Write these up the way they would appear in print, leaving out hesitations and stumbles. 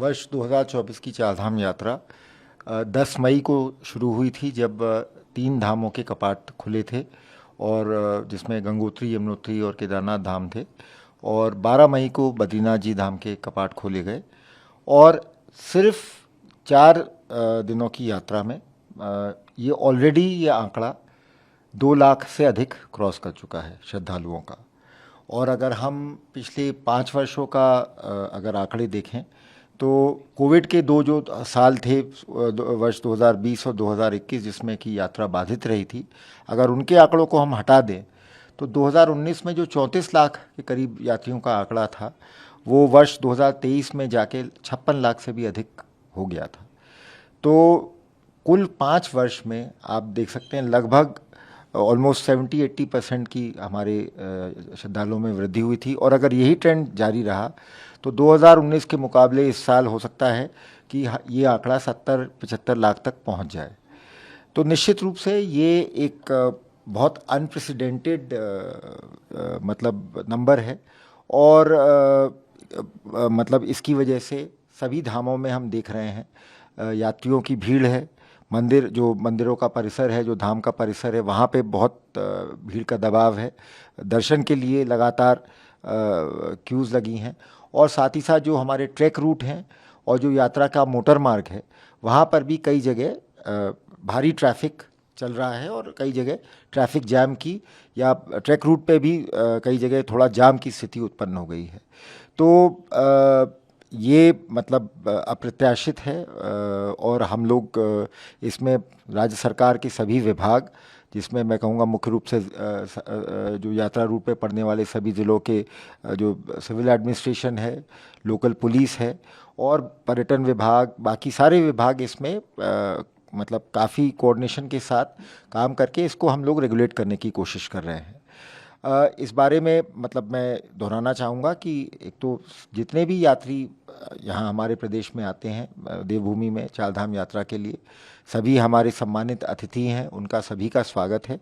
वर्ष 2024 की चारधाम यात्रा 10 मई को शुरू हुई थी, जब तीन धामों के कपाट खुले थे और जिसमें गंगोत्री, यमुनोत्री और केदारनाथ धाम थे। और 12 मई को बद्रीनाथ जी धाम के कपाट खोले गए। और सिर्फ 4 दिनों की यात्रा में ये ऑलरेडी ये आंकड़ा 2 लाख से अधिक क्रॉस कर चुका है श्रद्धालुओं का। और अगर हम पिछले 5 वर्षों का अगर आंकड़े देखें तो कोविड के दो जो साल थे, वर्ष 2020 और 2021, जिसमें कि यात्रा बाधित रही थी, अगर उनके आंकड़ों को हम हटा दें तो 2019 में जो 34 लाख के करीब यात्रियों का आंकड़ा था, वो वर्ष 2023 में जाके 56 लाख से भी अधिक हो गया था। तो कुल 5 वर्ष में आप देख सकते हैं लगभग ऑलमोस्ट 70-80% की हमारे श्रद्धालुओं में वृद्धि हुई थी। और अगर यही ट्रेंड जारी रहा तो 2019 के मुकाबले इस साल हो सकता है कि ये आंकड़ा 70-75 लाख तक पहुंच जाए। तो निश्चित रूप से ये एक बहुत अनप्रेसिडेंटेड मतलब नंबर है। और मतलब इसकी वजह से सभी धामों में हम देख रहे हैं यात्रियों की भीड़ है। मंदिरों का परिसर है, जो धाम का परिसर है, वहाँ पे बहुत भीड़ का दबाव है। दर्शन के लिए लगातार क्यूज़ लगी हैं। और साथ ही साथ जो हमारे ट्रैक रूट हैं और जो यात्रा का मोटर मार्ग है, वहाँ पर भी कई जगह भारी ट्रैफिक चल रहा है और कई जगह ट्रैफिक जैम की, या ट्रैक रूट पे भी कई जगह थोड़ा जाम की स्थिति उत्पन्न हो गई है। तो ये मतलब अप्रत्याशित है। और हम लोग इसमें राज्य सरकार के सभी विभाग, जिसमें मैं कहूँगा मुख्य रूप से जो यात्रा रूट पे पड़ने वाले सभी ज़िलों के जो सिविल एडमिनिस्ट्रेशन है, लोकल पुलिस है और पर्यटन विभाग, बाकी सारे विभाग इसमें मतलब काफ़ी कोऑर्डिनेशन के साथ काम करके इसको हम लोग रेगुलेट करने की कोशिश कर रहे हैं। इस बारे में मतलब मैं दोहराना चाहूँगा कि एक तो जितने भी यात्री यहाँ हमारे प्रदेश में आते हैं देवभूमि में चारधाम यात्रा के लिए, सभी हमारे सम्मानित अतिथि हैं, उनका सभी का स्वागत है।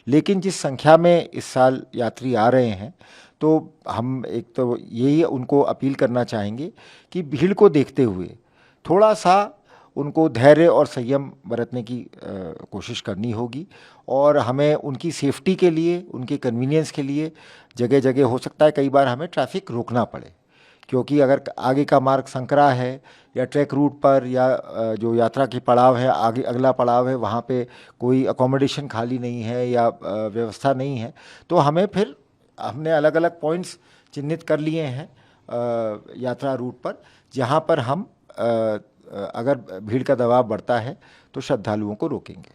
लेकिन जिस संख्या में इस साल यात्री आ रहे हैं, तो हम एक तो यही उनको अपील करना चाहेंगे कि भीड़ को देखते हुए थोड़ा सा उनको धैर्य और संयम बरतने की कोशिश करनी होगी। और हमें उनकी सेफ्टी के लिए, उनके कन्वीनियंस के लिए जगह जगह हो सकता है कई बार हमें ट्रैफिक रोकना पड़े, क्योंकि अगर आगे का मार्ग संकरा है या ट्रैक रूट पर या जो यात्रा की पड़ाव है, आगे अगला पड़ाव है, वहाँ पे कोई अकोमोडेशन खाली नहीं है या व्यवस्था नहीं है, तो हमने अलग अलग पॉइंट्स चिन्हित कर लिए हैं यात्रा रूट पर, जहाँ पर हम अगर भीड़ का दबाव बढ़ता है तो श्रद्धालुओं को रोकेंगे।